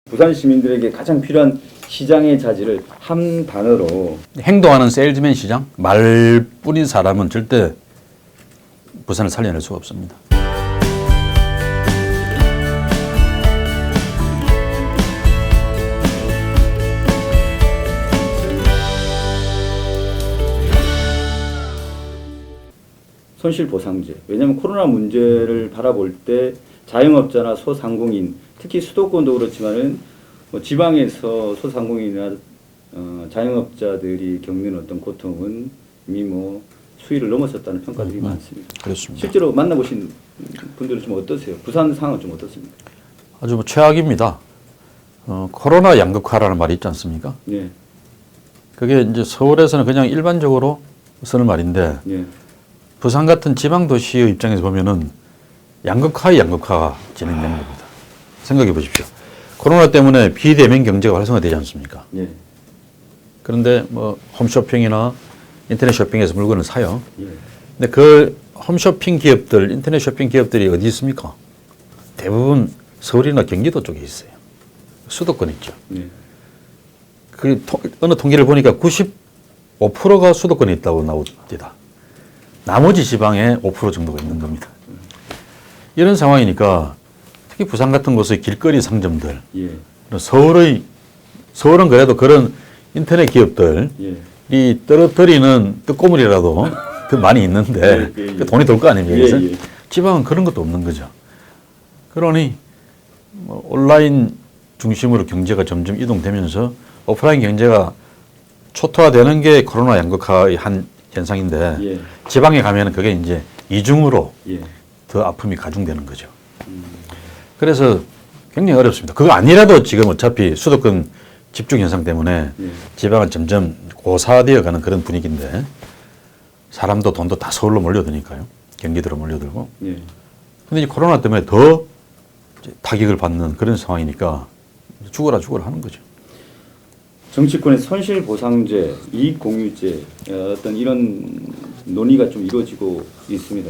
부산 시민들에게 가장 필요한 시장의 자질을 한 단어로 행동하는 세일즈맨 시장? 말뿐인 사람은 절대 부산을 살려낼 수가 없습니다. 손실보상제. 왜냐하면 코로나 문제를 바라볼 때 자영업자나 소상공인, 특히 수도권도 그렇지만은 뭐 지방에서 소상공인이나 자영업자들이 겪는 어떤 고통은 이미 뭐 수위를 넘어섰다는 평가들이 많습니다. 그렇습니다. 실제로 만나보신 분들은 좀 어떠세요? 부산 상황은 좀 어떻습니까? 아주 뭐 최악입니다. 코로나 양극화라는 말이 있지 않습니까? 네. 그게 이제 서울에서는 그냥 일반적으로 쓰는 말인데 네. 부산 같은 지방 도시의 입장에서 보면은 양극화의 양극화가 진행되는 겁니다. 생각해 보십시오. 코로나 때문에 비대면 경제가 활성화되지 않습니까? 네. 그런데 뭐 홈쇼핑이나 인터넷 쇼핑에서 물건을 사요. 예. 근데 그 홈쇼핑 기업들, 인터넷 쇼핑 기업들이 어디 있습니까? 대부분 서울이나 경기도 쪽에 있어요. 수도권 있죠. 네. 그 어느 통계를 보니까 95%가 수도권에 있다고 나옵니다. 나머지 지방에 5% 정도가 있는 겁니다. 이런 상황이니까 특히 부산 같은 곳의 길거리 상점들, 예. 서울은 그래도 그런 인터넷 기업들이 예. 떨어뜨리는 떡고물이라도 더 많이 있는데 예, 예, 예. 그 돈이 돌 거 아닙니까? 예, 예. 지방은 그런 것도 없는 거죠. 그러니 뭐 온라인 중심으로 경제가 점점 이동되면서 오프라인 경제가 초토화되는 게 코로나 양극화의 한 현상인데 예. 지방에 가면 그게 이제 이중으로 예. 더 아픔이 가중되는 거죠. 그래서 굉장히 어렵습니다. 그거 아니라도 지금 어차피 수도권 집중 현상 때문에 예. 지방은 점점 고사되어 가는 그런 분위기인데 사람도 돈도 다 서울로 몰려드니까요. 경기도로 몰려들고. 예. 근데 이 코로나 때문에 더 이제 타격을 받는 그런 상황이니까 죽어라 하는 거죠. 정치권의 손실보상제, 이익공유제 어떤 이런 논의가 좀 이루어지고 있습니다.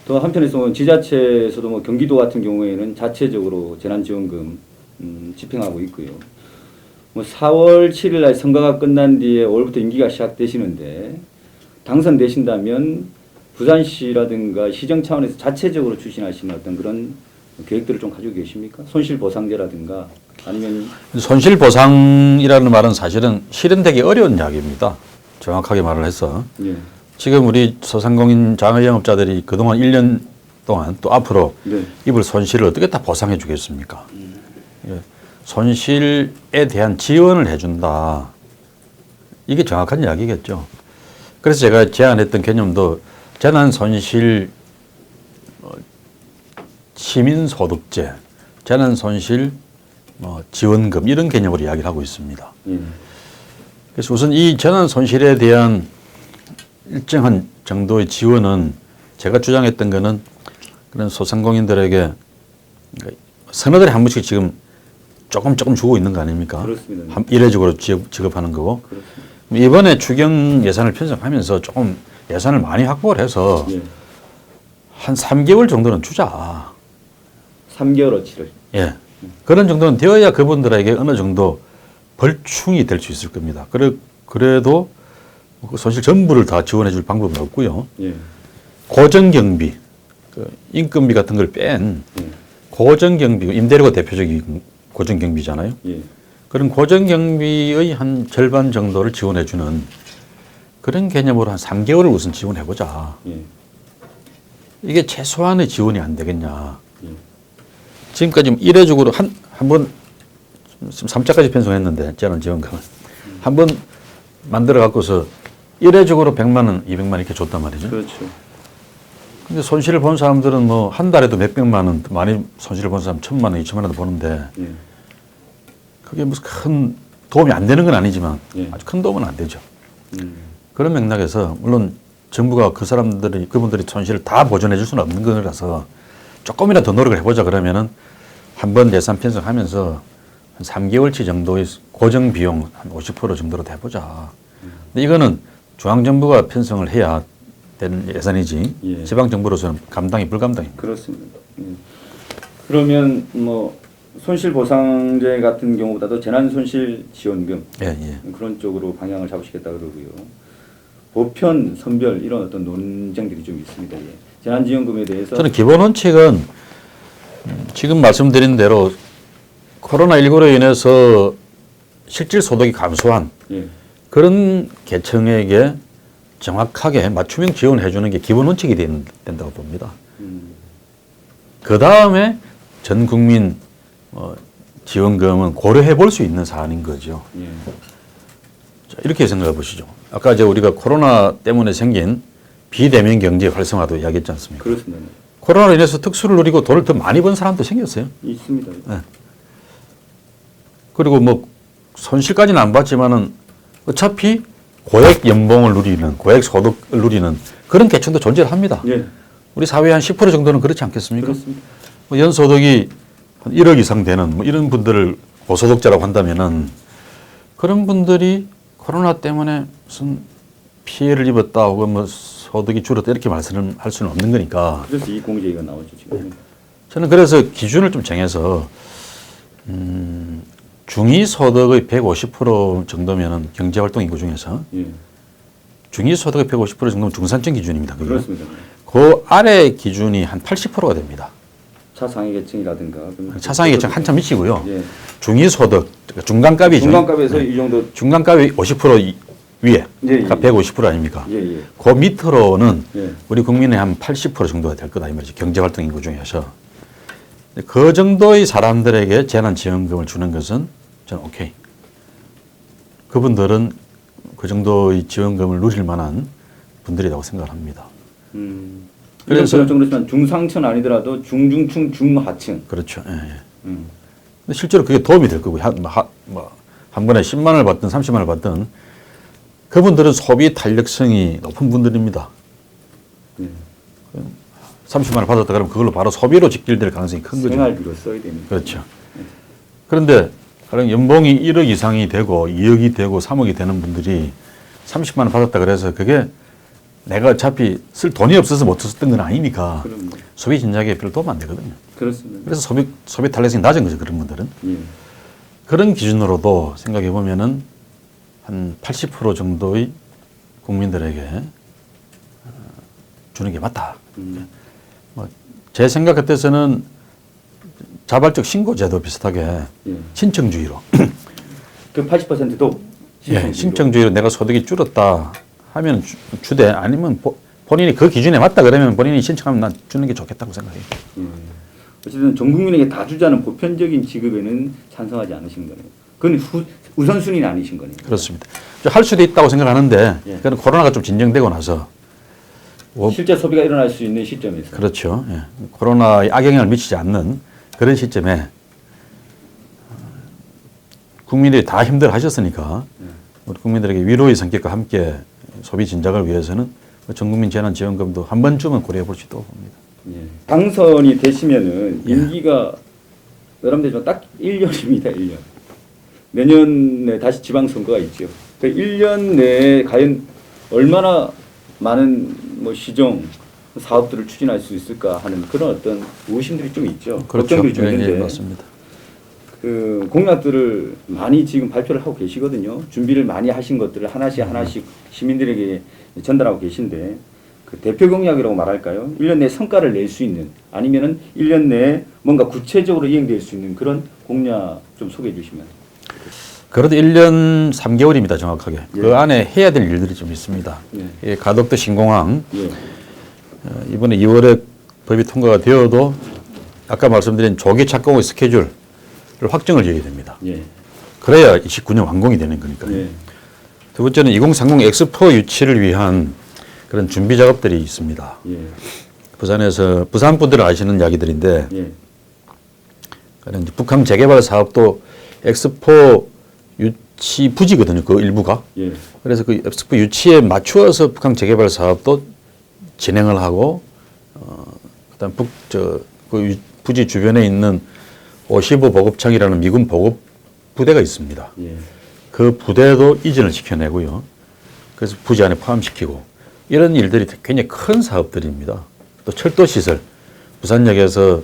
또 한편에서 지자체에서도 뭐 경기도 같은 경우에는 자체적으로 재난지원금 집행하고 있고요. 뭐 4월 7일 날 선거가 끝난 뒤에 5월부터 임기가 시작되시는데 당선되신다면 부산시라든가 시정 차원에서 자체적으로 추진하시는 어떤 그런 계획들을 좀 가지고 계십니까? 손실보상제라든가 아니면 손실보상이라는 말은 사실은 실현되기 어려운 이야기입니다. 정확하게 말을 해서. 예. 지금 우리 소상공인 자영업자들이 그동안 1년 동안 또 앞으로 네. 입을 손실을 어떻게 다 보상해 주겠습니까? 예. 손실에 대한 지원을 해준다. 이게 정확한 이야기겠죠. 그래서 제가 제안했던 개념도 재난손실 시민소득제, 재난손실 지원금 이런 개념으로 이야기를 하고 있습니다. 그래서 우선 이 재난손실에 대한 일정한 정도의 지원은 제가 주장했던 거는 그런 소상공인들에게 서너 달에 한 번씩 지금 조금 주고 있는 거 아닙니까? 그렇습니다. 이례적으로 지급하는 거고. 그렇습니다. 이번에 추경 예산을 편성하면서 조금 예산을 많이 확보를 해서 예. 한 3개월 정도는 주자. 3개월어치를. 예. 그런 정도는 되어야 그분들에게 어느 정도 벌충이 될 수 있을 겁니다. 그래도 그 손실 전부를 다 지원해 줄 방법은 없고요. 예. 고정경비, 인건비 같은 걸 뺀 예. 고정경비, 임대료가 대표적인 고정경비잖아요. 예. 그런 고정경비의 한 절반 정도를 지원해 주는 그런 개념으로 한 3개월을 우선 지원해 보자. 예. 이게 최소한의 지원이 안 되겠냐. 예. 지금까지 이례적으로 한 번 3차까지 편성했는데 재난지원금은 한 번 만들어 갖고서 이례적으로 100만 원, 200만 원 이렇게 줬단 말이죠. 그렇죠. 근데 손실을 본 사람들은 뭐 한 달에도 몇백만 원, 많이 손실을 본 사람 1,000만 원, 2,000만 원도 보는데 예. 그게 무슨 큰 도움이 안 되는 건 아니지만 예. 아주 큰 도움은 안 되죠. 그런 맥락에서 물론 정부가 그분들이 손실을 다 보전해 줄 수는 없는 거라서 조금이라도 더 노력을 해보자 그러면은 한 번 예산 편성하면서 한 3개월치 정도의 고정 비용 한 50% 정도로 해보자. 근데 이거는 중앙정부가 편성을 해야 되는 예산이지 예. 지방정부로서는 감당이 불감당입니다. 그렇습니다. 그러면 뭐 손실보상제 같은 경우보다도 재난손실지원금 예, 예. 그런 쪽으로 방향을 잡으시겠다 그러고요. 보편, 선별 이런 어떤 논쟁들이 좀 있습니다. 예. 재난지원금에 대해서 저는 기본 원칙은 지금 말씀드린 대로 코로나19로 인해서 실질 소득이 감소한 예. 그런 계층에게 정확하게 맞춤형 지원을 해주는 게 기본 원칙이 된다고 봅니다. 그 다음에 전 국민 지원금은 고려해 볼 수 있는 사안인 거죠. 예. 자, 이렇게 생각해 보시죠. 아까 이제 우리가 코로나 때문에 생긴 비대면 경제 활성화도 이야기했지 않습니까? 그렇습니다. 코로나로 인해서 특수를 누리고 돈을 더 많이 번 사람도 생겼어요. 있습니다. 네. 그리고 뭐 손실까지는 안 봤지만은 어차피 고액 연봉을 누리는, 고액 소득을 누리는 그런 계층도 존재합니다. 예. 우리 사회의 한 10% 정도는 그렇지 않겠습니까? 그렇습니다. 뭐 연소득이 한 1억 이상 되는 뭐 이런 분들을 고소득자라고 한다면은 그런 분들이 코로나 때문에 무슨 피해를 입었다 혹은 뭐 소득이 줄었다 이렇게 말씀을 할 수는 없는 거니까 그래서 이 공제가 나오죠 지금. 저는 그래서 기준을 좀 정해서 중위소득의 150% 정도면은 경제활동 인구 중에서 예. 중위소득의 150% 정도면 중산층 기준입니다. 그게. 그렇습니다. 그 아래 기준이 한 80%가 됩니다. 차상위 계층이라든가 차상위 계층 한참 미치고요. 예. 중위소득, 그러니까 중간값이죠. 중간값에서 이 정도 중간값이 50% 위에, 예, 그러니까 150% 아닙니까? 예, 예. 그 밑으로는 예. 우리 국민의 한 80% 정도가 될 거다 이 말이죠. 경제활동 인구 중에서. 그 정도의 사람들에게 재난지원금을 주는 것은 저는 오케이. 그분들은 그 정도의 지원금을 누릴 만한 분들이라고 생각을 합니다. 그래서 좀 그렇지만 중상층 아니더라도 중중층, 중하층. 그렇죠. 예, 예. 근데 실제로 그게 도움이 될 거고요. 한 번에 10만 원을 받든 30만 원을 받든 그분들은 소비 탄력성이 높은 분들입니다. 30만 원을 받았다 그러면 그걸로 바로 소비로 직결될 가능성이 큰 거죠. 생활비로 써야 되니까. 그렇죠. 그런데 가령 연봉이 1억 이상이 되고 2억이 되고 3억이 되는 분들이 30만 원 받았다 그래서 그게 내가 어차피 쓸 돈이 없어서 못 썼던 건 아니니까 그럼요. 소비 진작에 별로 도움 안 되거든요. 그렇습니다. 그래서 소비 탄력성이 낮은 거죠. 그런 분들은. 예. 그런 기준으로도 생각해 보면은 한 80% 정도의 국민들에게 주는 게 맞다. 제 생각 같아서는 자발적 신고제도 비슷하게 예. 신청주의로 그 80%도 예, 신청주의로 내가 소득이 줄었다 하면 주되 아니면 본인이 그 기준에 맞다 그러면 본인이 신청하면 난 주는 게 좋겠다고 생각해요. 예. 어쨌든 전 국민에게 다 주자는 보편적인 지급에는 찬성하지 않으신 거네요. 그건 우선순위는 아니신 거네요. 그렇습니다. 할 수도 있다고 생각하는데 예. 그건 코로나가 좀 진정되고 나서 실제 소비가 일어날 수 있는 시점에서. 그렇죠. 예. 코로나의 악영향을 미치지 않는 그런 시점에 국민들이 다 힘들어 하셨으니까 우리 국민들에게 위로의 성격과 함께 소비 진작을 위해서는 전국민 재난지원금도 한 번쯤은 고려해 볼 수 있다고 봅니다. 예. 당선이 되시면은 임기가 여러분들 딱 1년입니다. 1년. 내년에 다시 지방선거가 있죠. 그 1년 내에 과연 얼마나 많은 뭐 시정 사업들을 추진할 수 있을까 하는 그런 어떤 의심들이 좀 있죠. 그렇죠. 걱정들이 좀 있는데. 예, 맞습니다. 그 공약들을 많이 지금 발표를 하고 계시거든요. 준비를 많이 하신 것들을 하나씩 시민들에게 전달하고 계신데 그 대표 공약이라고 말할까요? 1년 내에 성과를 낼 수 있는 아니면은 1년 내에 뭔가 구체적으로 이행될 수 있는 그런 공약 좀 소개해 주시면. 그래도 1년 3개월입니다. 정확하게. 예. 그 안에 해야 될 일들이 좀 있습니다. 예. 가덕도 신공항 예. 이번에 2월에 법이 통과가 되어도 아까 말씀드린 조기 착공의 스케줄을 확정을 지어야 됩니다. 예. 그래야 29년 완공이 되는 거니까요. 예. 두 번째는 2030 엑스포 유치를 위한 그런 준비 작업들이 있습니다. 예. 부산에서 부산 분들은 아시는 이야기들인데 예. 그런 북한 재개발 사업도 엑스포 유치 부지거든요. 그 일부가. 예. 그래서 그 엑스포 유치에 맞추어서 북한 재개발 사업도 진행을 하고 그다음 그 부지 주변에 있는 55 보급창이라는 미군 보급 부대가 있습니다. 예. 그 부대도 이전을 시켜내고요. 그래서 부지 안에 포함시키고 이런 일들이 굉장히 큰 사업들입니다. 또 철도 시설, 부산역에서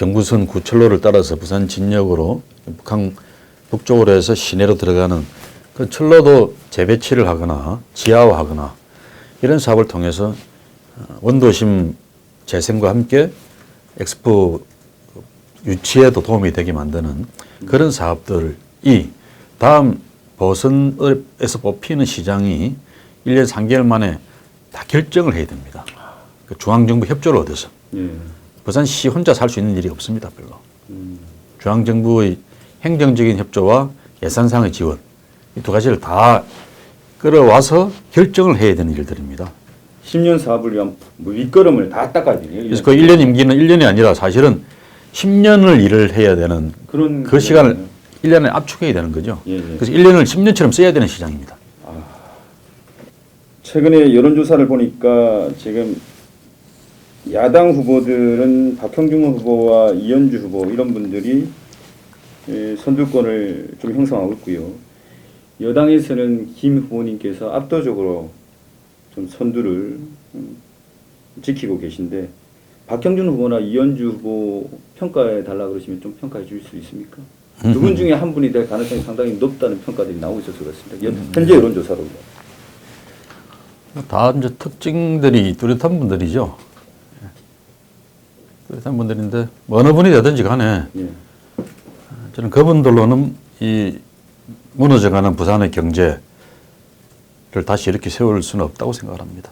경부선 구철로를 따라서 부산 진역으로 북한 북쪽으로 해서 시내로 들어가는 그 철로도 재배치를 하거나 지하화하거나 이런 사업을 통해서 원도심 재생과 함께 엑스포 유치에도 도움이 되게 만드는 그런 사업들이 다음 보선에서 뽑히는 시장이 1년 3개월 만에 다 결정을 해야 됩니다. 그 중앙정부 협조를 얻어서. 예. 부산시 혼자 살 수 있는 일이 없습니다. 별로. 중앙정부의 행정적인 협조와 예산상의 지원 이 두 가지를 다 끌어와서 결정을 해야 되는 일들입니다. 10년 사업을 위한 뭐 밑거름을 다 닦아야 되네요. 그래서 그 1년 임기는 1년이 아니라 사실은 10년을 일을 해야 되는 그런 그 시간을 1년에 압축해야 되는 거죠. 예, 예. 그래서 1년을 10년처럼 써야 되는 시장입니다. 최근에 여론조사를 보니까 지금 야당 후보들은 박형준 후보와 이현주 후보 이런 분들이 선두권을 좀 형성하고 있고요. 여당에서는 김 후보님께서 압도적으로 좀 선두를 지키고 계신데 박형준 후보나 이현주 후보 평가해 달라 그러시면 좀 평가해 줄 수 있습니까? 두 분 중에 한 분이 될 가능성이 상당히 높다는 평가들이 나오고 있어서 그렇습니다. 현재 여론조사로. 다 이제 특징들이 뚜렷한 분들이죠. 뚜렷한 분들인데 어느 분이 되든지 간에 예. 저는 그분들로는 이 무너져가는 부산의 경제를 다시 이렇게 세울 수는 없다고 생각을 합니다.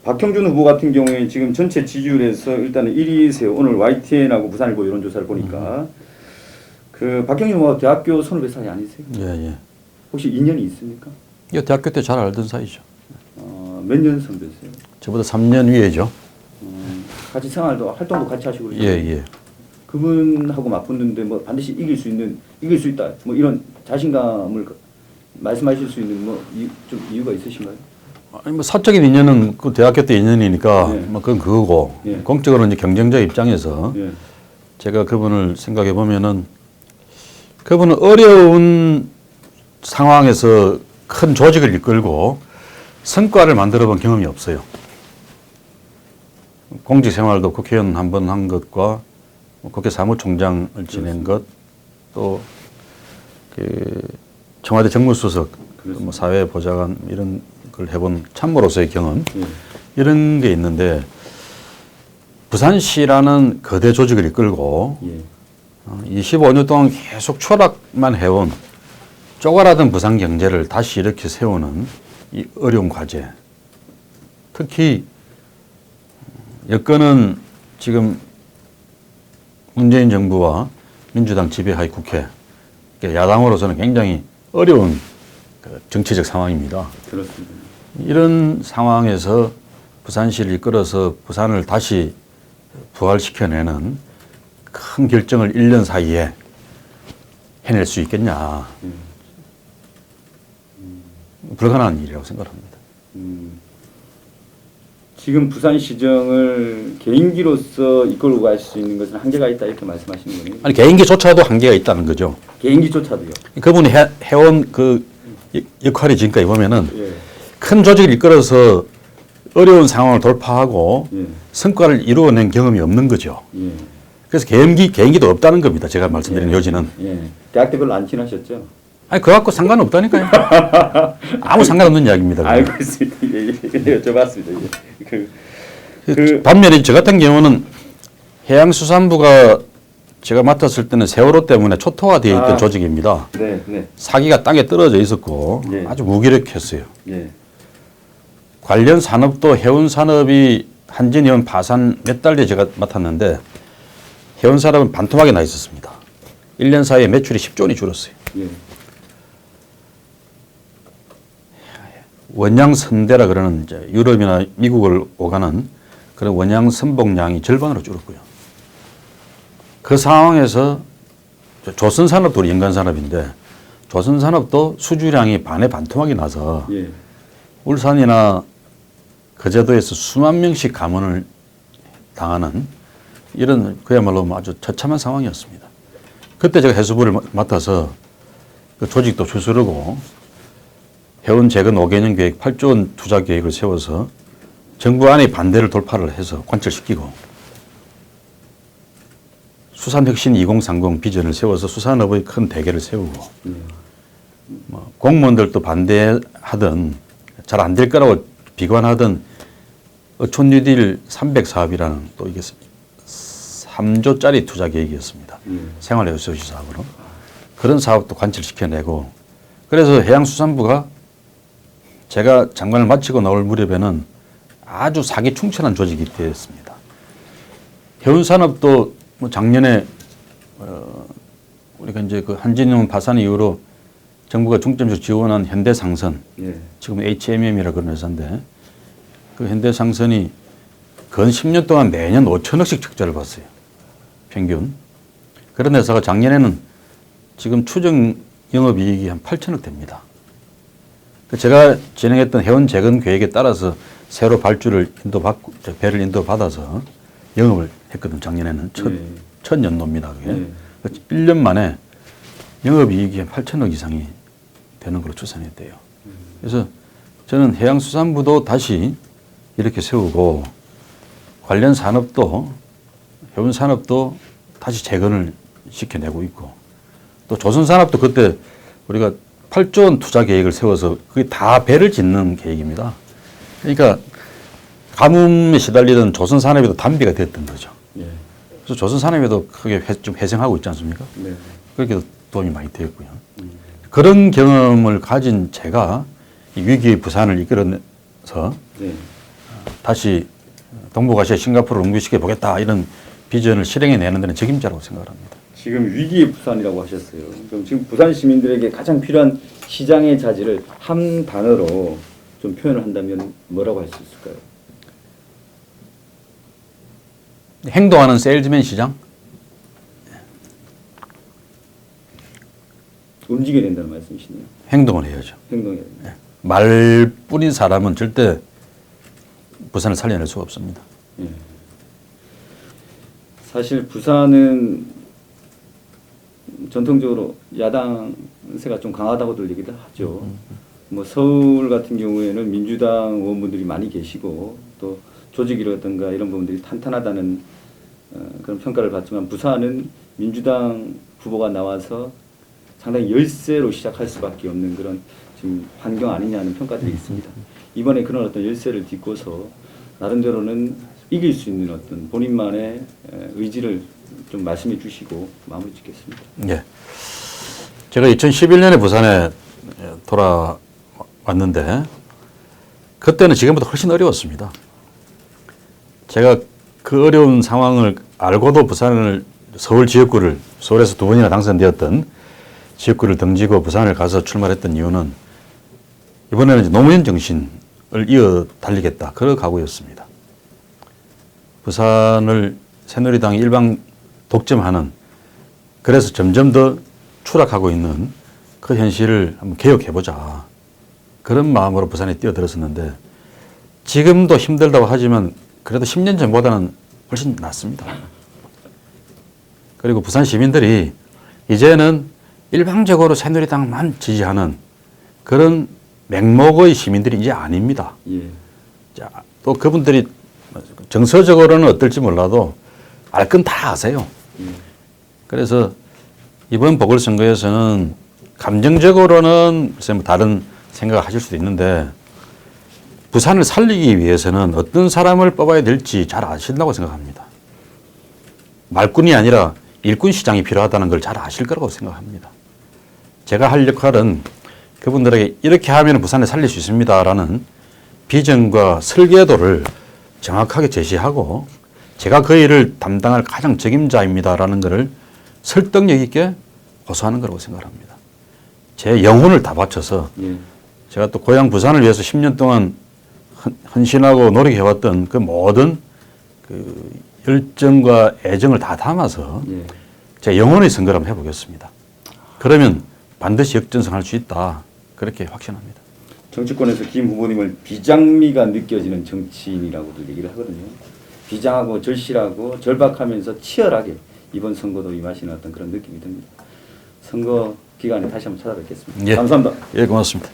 박형준 후보 같은 경우에 지금 전체 지지율에서 일단은 1위세요. 오늘 YTN하고 부산일보 여론조사를 보니까 그 박형준 후보가 대학교 선후배 사이 아니세요? 예, 예. 혹시 인연이 있습니까? 이거 대학교 때 잘 알던 사이죠. 몇 년 선배세요? 저보다 3년 위에죠. 같이 생활도 활동도 같이 하시고 예, 예. 그분하고 맞붙는데 뭐 반드시 이길 수 있다. 뭐 이런 자신감을 말씀하실 수 있는 뭐 좀 이유가 있으신가요? 아니 뭐 사적인 인연은 그 대학교 때 인연이니까 예. 뭐 그건 그거고 예. 공적으로는 이제 경쟁자 입장에서 예. 제가 그분을 생각해 보면은 그분은 어려운 상황에서 큰 조직을 이끌고 성과를 만들어 본 경험이 없어요. 공직 생활도 국회의원 한 번 한 것과 국회 사무총장을 지낸 것, 또 그 청와대 정무수석, 뭐 사회보좌관 이런 걸 해본 참모로서의 경험 예. 이런 게 있는데 부산시라는 거대 조직을 이끌고 예. 25년 동안 계속 추락만 해온 쪼그라든 부산 경제를 다시 이렇게 세우는 이 어려운 과제. 특히 여건은 지금 문재인 정부와 민주당 지배하의 국회, 야당으로서는 굉장히 어려운 정치적 상황입니다. 그렇습니다. 이런 상황에서 부산시를 이끌어서 부산을 다시 부활시켜내는 큰 결정을 1년 사이에 해낼 수 있겠냐. 불가능한 일이라고 생각합니다. 지금 부산시정을 개인기로서 이끌고 갈 수 있는 것은 한계가 있다 이렇게 말씀하시는 거네요. 아니 개인기조차도 한계가 있다는 거죠. 개인기조차도요. 그분이 해온 그 역할이 지금까지 보면은 예. 큰 조직을 이끌어서 어려운 상황을 돌파하고 예. 성과를 이루어낸 경험이 없는 거죠. 예. 그래서 개인기도 없다는 겁니다. 제가 말씀드린 요지는. 예. 대학 때 별로 안 친하셨죠? 아니 그거 갖고 상관없다니까요. 아무 상관없는 이야기입니다. 그건. 알고 있습니다. 예. 여쭤봤습니다. 반면에 저 같은 경우는 해양수산부가 제가 맡았을 때는 세월호 때문에 초토화되어 있던 조직입니다. 네, 네. 사기가 땅에 떨어져 있었고 예. 아주 무기력했어요. 예. 관련 산업도 해운 산업이 한진해운 파산 몇 달 뒤에 제가 맡았는데 해운 산업은 반토막이 나 있었습니다. 1년 사이에 매출이 10조 원이 줄었어요. 예. 원양 선대라 그러는 이제 유럽이나 미국을 오가는 그런 원양 선봉량이 절반으로 줄었고요. 그 상황에서 조선산업도 우리 연간산업인데 조선산업도 수주량이 반에 반토막이 나서 예. 울산이나 거제도에서 수만 명씩 감원을 당하는 이런 그야말로 아주 처참한 상황이었습니다. 그때 제가 해수부를 맡아서 그 조직도 추스르고 해운 재건 5개년 계획 8조 원 투자 계획을 세워서 정부 안에 반대를 돌파를 해서 관철시키고 수산혁신 2030 비전을 세워서 수산업의 큰 대계를 세우고 뭐 공무원들도 반대하던 잘 안 될 거라고 비관하던 어촌 뉴딜 300 사업이라는 또 이게 3조짜리 투자 계획이었습니다. 생활레소시 사업으로. 그런 사업도 관철시켜내고 그래서 해양수산부가 제가 장관을 마치고 나올 무렵에는 아주 사기충천한 조직이 되었습니다. 해운산업도 뭐 작년에 우리가 이제 그 한진용 파산 이후로 정부가 중점적으로 지원한 현대상선, 지금 HMM이라 그런 회사인데 그 현대상선이 근 10년 동안 매년 5천억씩 적자를 봤어요. 평균. 그런 회사가 작년에는 지금 추정 영업이익이 한 8천억 됩니다. 제가 진행했던 해운 재건 계획에 따라서 새로 발주를 인도받고 배를 인도받아서 영업을 했거든. 작년에는 첫 연도입니다. 그게. 1년 만에 영업이익이 한 8천억 이상이 되는 걸로 추산했대요. 그래서 저는 해양수산부도 다시 이렇게 세우고 관련 산업도 해운산업도 다시 재건을 시켜내고 있고 또 조선산업도 그때 우리가 8조 원 투자 계획을 세워서 그게 다 배를 짓는 계획입니다. 그러니까 가뭄에 시달리던 조선산업에도 단비가 됐던 거죠. 그래서 조선산업에도 크게 좀 회생하고 있지 않습니까? 그렇게 도움이 많이 되었고요. 그런 경험을 가진 제가 이 위기의 부산을 이끌어내서 다시 동북아시아 싱가포르를 옮기시켜 보겠다 이런 비전을 실행해내는 데는 책임자라고 생각을 합니다. 지금 위기의 부산이라고 하셨어요. 그럼 지금 부산 시민들에게 가장 필요한 시장의 자질을 한 단어로 좀 표현을 한다면 뭐라고 할 수 있을까요? 행동하는 세일즈맨 시장? 움직여야 된다는 말씀이시네요. 행동을 해야죠. 행동해야 된다. 말뿐인 사람은 절대 부산을 살려낼 수가 없습니다. 사실 부산은 전통적으로 야당세가 좀 강하다고들 얘기를 하죠. 뭐 서울 같은 경우에는 민주당 의원분들이 많이 계시고 또 조직이라든가 이런 부분들이 탄탄하다는 그런 평가를 받지만 부산은 민주당 후보가 나와서 상당히 열세로 시작할 수밖에 없는 그런 지금 환경 아니냐는 평가들이 있습니다. 이번에 그런 어떤 열세를 딛고서 나름대로는 이길 수 있는 어떤 본인만의 의지를 좀 말씀해 주시고 마무리 짓겠습니다. 예. 제가 2011년에 부산에 돌아왔는데 그때는 지금보다 훨씬 어려웠습니다. 제가 그 어려운 상황을 알고도 부산을 서울 지역구를 서울에서 2번이나 당선되었던 지역구를 등지고 부산을 가서 출마했던 이유는 이번에는 이제 노무현 정신을 이어 달리겠다. 그런 각오였습니다. 부산을 새누리당이 일방 독점하는 그래서 점점 더 추락하고 있는 그 현실을 한번 개혁해보자. 그런 마음으로 부산에 뛰어들었었는데 지금도 힘들다고 하지만 그래도 10년 전보다는 훨씬 낫습니다. 그리고 부산 시민들이 이제는 일방적으로 새누리당만 지지하는 그런 맹목의 시민들이 이제 아닙니다. 자, 또 그분들이 정서적으로는 어떨지 몰라도 알 건 다 아세요. 그래서 이번 보궐선거에서는 감정적으로는 글쎄 뭐 다른 생각을 하실 수도 있는데 부산을 살리기 위해서는 어떤 사람을 뽑아야 될지 잘 아신다고 생각합니다. 말꾼이 아니라 일꾼 시장이 필요하다는 걸 잘 아실 거라고 생각합니다. 제가 할 역할은 그분들에게 이렇게 하면 부산을 살릴 수 있습니다라는 비전과 설계도를 정확하게 제시하고 제가 그 일을 담당할 가장 책임자입니다라는 것을 설득력 있게 호소하는 거라고 생각합니다. 제 영혼을 다 바쳐서 제가 또 고향 부산을 위해서 10년 동안 헌신하고 노력해왔던 그 모든 그 열정과 애정을 다 담아서 제 영혼의 선거를 한번 해보겠습니다. 그러면 반드시 역전승할 수 있다. 그렇게 확신합니다. 정치권에서 김 후보님을 비장미가 느껴지는 정치인이라고도 얘기를 하거든요. 비장하고 절실하고 절박하면서 치열하게 이번 선거도 임하시는 어떤 그런 느낌이 듭니다. 선거 기간에 다시 한번 찾아뵙겠습니다. 예. 감사합니다. 예, 고맙습니다.